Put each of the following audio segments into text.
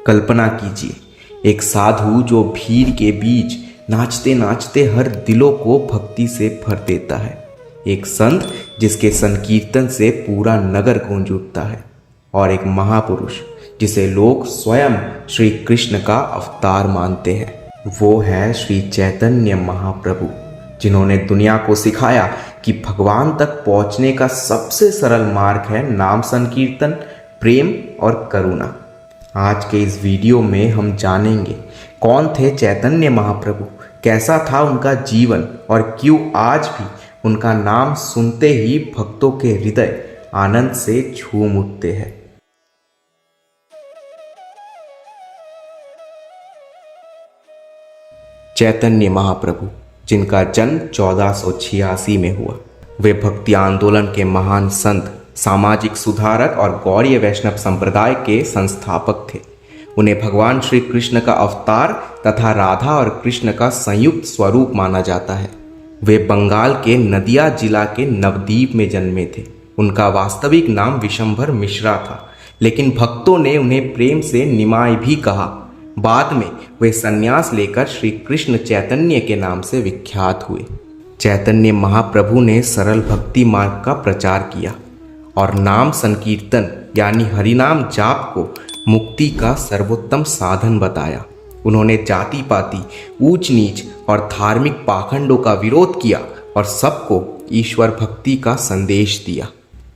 कल्पना कीजिए, एक साधु जो भीड़ के बीच नाचते नाचते हर दिलों को भक्ति से भर देता है। एक संत जिसके संकीर्तन से पूरा नगर गूंज उठता है। और एक महापुरुष जिसे लोग स्वयं श्री कृष्ण का अवतार मानते हैं। वो है श्री चैतन्य महाप्रभु, जिन्होंने दुनिया को सिखाया कि भगवान तक पहुंचने का सबसे सरल मार्ग है नाम संकीर्तन, प्रेम और करुणा। आज के इस वीडियो में हम जानेंगे कौन थे चैतन्य महाप्रभु, कैसा था उनका जीवन और क्यों आज भी उनका नाम सुनते ही भक्तों के हृदय आनंद से झूम उठते हैं। चैतन्य महाप्रभु, जिनका जन्म 1486 में हुआ, वे भक्ति आंदोलन के महान संत, सामाजिक सुधारक और गौड़ीय वैष्णव संप्रदाय के संस्थापक थे। उन्हें भगवान श्री कृष्ण का अवतार तथा राधा और कृष्ण का संयुक्त स्वरूप माना जाता है। वे बंगाल के नदिया जिला के नवद्वीप में जन्मे थे। उनका वास्तविक नाम विशंभर मिश्रा था, लेकिन भक्तों ने उन्हें प्रेम से निमाई भी कहा। बाद में वे संन्यास लेकर श्री कृष्ण चैतन्य के नाम से विख्यात हुए। चैतन्य महाप्रभु ने सरल भक्ति मार्ग का प्रचार किया और नाम संकीर्तन यानी हरिनाम जाप को मुक्ति का सर्वोत्तम साधन बताया। उन्होंने जाति पाति, ऊंच नीच और धार्मिक पाखंडों का विरोध किया और सबको ईश्वर भक्ति का संदेश दिया।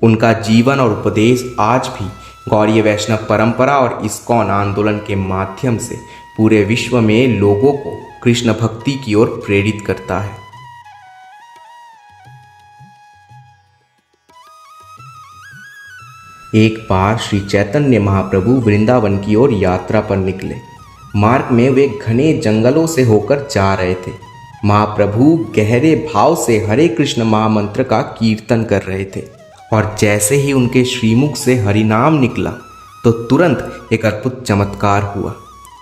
उनका जीवन और उपदेश आज भी गौड़ीय वैष्णव परंपरा और इस्कॉन आंदोलन के माध्यम से पूरे विश्व में लोगों को कृष्ण भक्ति की ओर प्रेरित करता है। एक बार श्री चैतन्य महाप्रभु वृंदावन की ओर यात्रा पर निकले। मार्ग में वे घने जंगलों से होकर जा रहे थे। महाप्रभु गहरे भाव से हरे कृष्ण महामंत्र का कीर्तन कर रहे थे और जैसे ही उनके श्रीमुख से हरिनाम निकला तो तुरंत एक अद्भुत चमत्कार हुआ।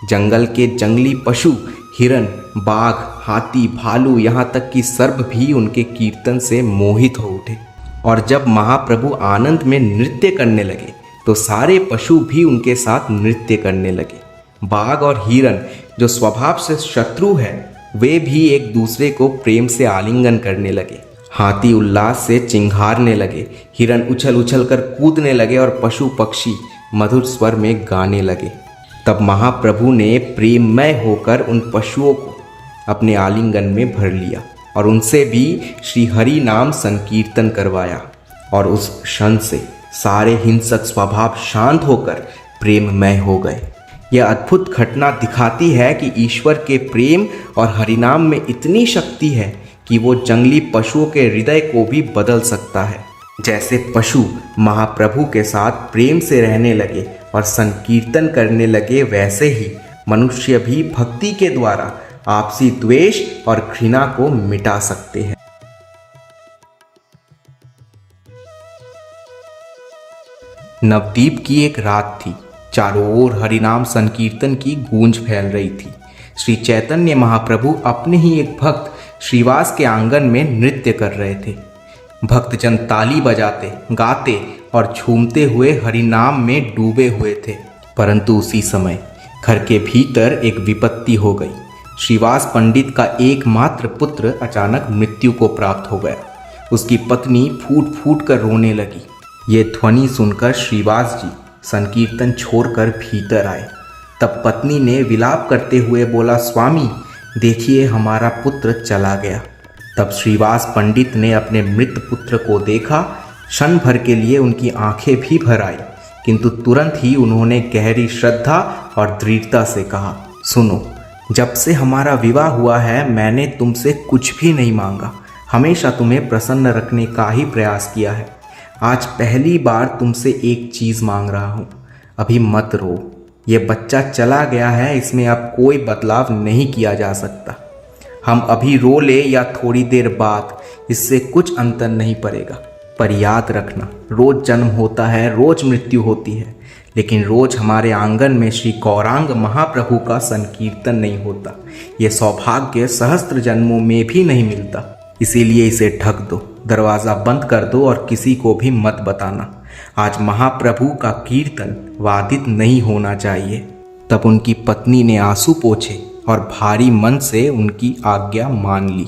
जंगल के जंगली पशु, हिरन, बाघ, हाथी, भालू, यहाँ तक कि सर्प भी उनके कीर्तन से मोहित हो उठे। और जब महाप्रभु आनंद में नृत्य करने लगे तो सारे पशु भी उनके साथ नृत्य करने लगे। बाघ और हिरन, जो स्वभाव से शत्रु है, वे भी एक दूसरे को प्रेम से आलिंगन करने लगे। हाथी उल्लास से चिंघारने लगे, हिरन उछल उछल कर कूदने लगे और पशु पक्षी मधुर स्वर में गाने लगे। तब महाप्रभु ने प्रेममय होकर उन पशुओं को अपने आलिंगन में भर लिया और उनसे भी श्री हरि नाम संकीर्तन करवाया। और उस क्षण से सारे हिंसक स्वभाव शांत होकर प्रेममय हो गए। यह अद्भुत घटना दिखाती है कि ईश्वर के प्रेम और हरिनाम में इतनी शक्ति है कि वो जंगली पशुओं के हृदय को भी बदल सकता है। जैसे पशु महाप्रभु के साथ प्रेम से रहने लगे और संकीर्तन करने लगे, वैसे ही मनुष्य भी भक्ति के द्वारा आपसी द्वेष और घृणा को मिटा सकते हैं। नवद्वीप की एक रात थी। चारों ओर हरिनाम संकीर्तन की गूंज फैल रही थी। श्री चैतन्य महाप्रभु अपने ही एक भक्त श्रीवास के आंगन में नृत्य कर रहे थे। भक्तजन ताली बजाते, गाते और झूमते हुए हरिनाम में डूबे हुए थे। परंतु उसी समय घर के भीतर एक विपत्ति हो गई। श्रीवास पंडित का एकमात्र पुत्र अचानक मृत्यु को प्राप्त हो गया। उसकी पत्नी फूट फूट कर रोने लगी। ये ध्वनि सुनकर श्रीवास जी संकीर्तन छोड़कर भीतर आए। तब पत्नी ने विलाप करते हुए बोला, स्वामी देखिए, हमारा पुत्र चला गया। तब श्रीवास पंडित ने अपने मृत पुत्र को देखा। क्षण भर के लिए उनकी आंखें भी भर आई, किंतु तुरंत ही उन्होंने गहरी श्रद्धा और दृढ़ता से कहा, सुनो, जब से हमारा विवाह हुआ है मैंने तुमसे कुछ भी नहीं मांगा। हमेशा तुम्हें प्रसन्न रखने का ही प्रयास किया है। आज पहली बार तुमसे एक चीज़ मांग रहा हूँ। अभी मत रो। ये बच्चा चला गया है, इसमें अब कोई बदलाव नहीं किया जा सकता। हम अभी रो ले या थोड़ी देर बाद, इससे कुछ अंतर नहीं पड़ेगा। पर याद रखना, रोज जन्म होता है, रोज मृत्यु होती है, लेकिन रोज हमारे आंगन में श्री गौरांग महाप्रभु का संकीर्तन नहीं होता। ये सौभाग्य सहस्त्र जन्मों में भी नहीं मिलता। इसीलिए इसे ढक दो, दरवाज़ा बंद कर दो और किसी को भी मत बताना। आज महाप्रभु का कीर्तन वादित नहीं होना चाहिए। तब उनकी पत्नी ने आंसू पोंछे और भारी मन से उनकी आज्ञा मान ली।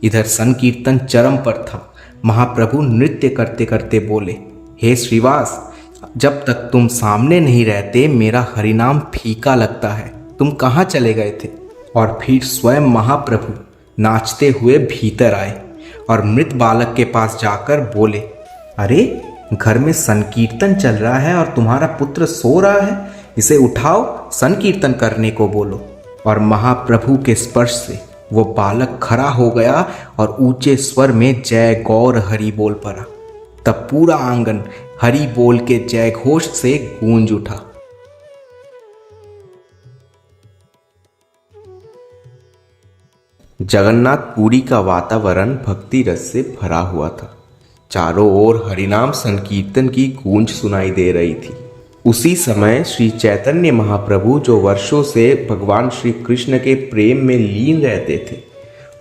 इधर संकीर्तन चरम पर था। महाप्रभु नृत्य करते करते बोले, हे श्रीवास, जब तक तुम सामने नहीं रहते मेरा हरिनाम फीका लगता है। तुम कहाँ चले गए थे? और फिर स्वयं महाप्रभु नाचते हुए भीतर आए और मृत बालक के पास जाकर बोले, अरे घर में संकीर्तन चल रहा है और तुम्हारा पुत्र सो रहा है, इसे उठाओ, संकीर्तन करने को बोलो। और महाप्रभु के स्पर्श से वो बालक खड़ा हो गया और ऊंचे स्वर में जय गौर हरि बोल पड़ा। तब पूरा आंगन हरि बोल के जय घोष से गूंज उठा। जगन्नाथपुरी का वातावरण भक्ति रस से भरा हुआ था। चारों ओर हरिनाम संकीर्तन की गूंज सुनाई दे रही थी। उसी समय श्री चैतन्य महाप्रभु, जो वर्षों से भगवान श्री कृष्ण के प्रेम में लीन रहते थे,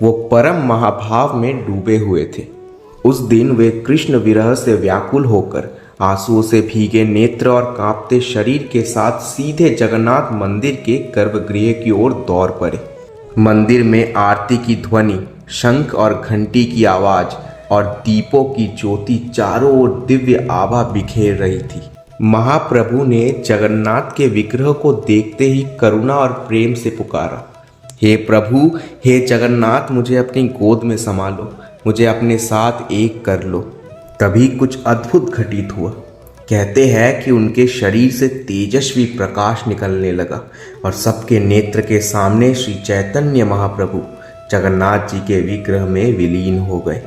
वो परम महाभाव में डूबे हुए थे। उस दिन वे कृष्ण विरह से व्याकुल होकर आंसुओं से भीगे नेत्र और कांपते शरीर के साथ सीधे जगन्नाथ मंदिर के गर्भगृह की ओर दौड़ पड़े। मंदिर में आरती की ध्वनि, शंख और घंटी की आवाज और दीपों की ज्योति चारों ओर दिव्य आभा बिखेर रही थी। महाप्रभु ने जगन्नाथ के विग्रह को देखते ही करुणा और प्रेम से पुकारा, हे प्रभु, हे जगन्नाथ, मुझे अपनी गोद में संभालो, मुझे अपने साथ एक कर लो। तभी कुछ अद्भुत घटित हुआ। कहते हैं कि उनके शरीर से तेजस्वी प्रकाश निकलने लगा और सबके नेत्र के सामने श्री चैतन्य महाप्रभु जगन्नाथ जी के विग्रह में विलीन हो गए।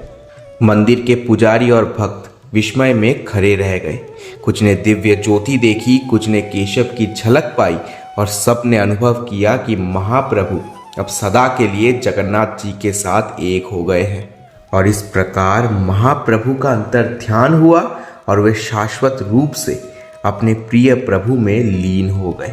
मंदिर के पुजारी और भक्त विस्मय में खड़े रह गए। कुछ ने दिव्य ज्योति देखी, कुछ ने केशव की झलक पाई और सब ने अनुभव किया कि महाप्रभु अब सदा के लिए जगन्नाथ जी के साथ एक हो गए हैं। और इस प्रकार महाप्रभु का अंतर ध्यान हुआ और वे शाश्वत रूप से अपने प्रिय प्रभु में लीन हो गए।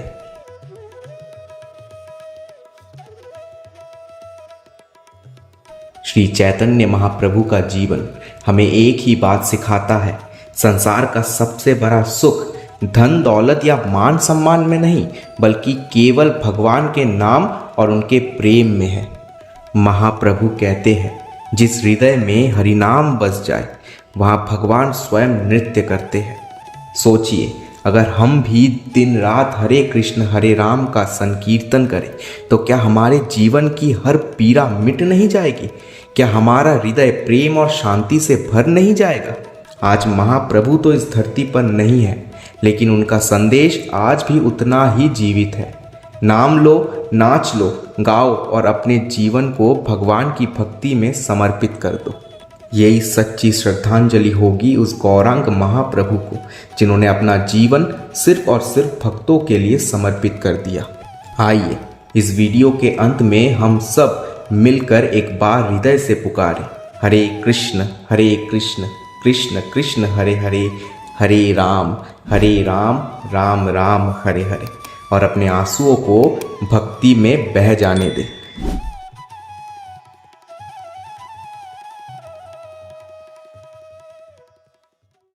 श्री चैतन्य महाप्रभु का जीवन हमें एक ही बात सिखाता है, संसार का सबसे बड़ा सुख धन दौलत या मान सम्मान में नहीं, बल्कि केवल भगवान के नाम और उनके प्रेम में है। महाप्रभु कहते हैं, जिस हृदय में हरिनाम बस जाए वहाँ भगवान स्वयं नृत्य करते हैं। सोचिए, अगर हम भी दिन रात हरे कृष्ण हरे राम का संकीर्तन करें तो क्या हमारे जीवन की हर पीड़ा मिट नहीं जाएगी? क्या हमारा हृदय प्रेम और शांति से भर नहीं जाएगा? आज महाप्रभु तो इस धरती पर नहीं है, लेकिन उनका संदेश आज भी उतना ही जीवित है। नाम लो, नाच लो, गाओ और अपने जीवन को भगवान की भक्ति में समर्पित कर दो। यही सच्ची श्रद्धांजलि होगी उस गौरांग महाप्रभु को, जिन्होंने अपना जीवन सिर्फ और सिर्फ भक्तों के लिए समर्पित कर दिया। आइए इस वीडियो के अंत में हम सब मिलकर एक बार हृदय से पुकारें, हरे कृष्ण कृष्ण कृष्ण हरे हरे, हरे राम राम राम हरे हरे, और अपने आंसुओं को भक्ति में बह जाने दें।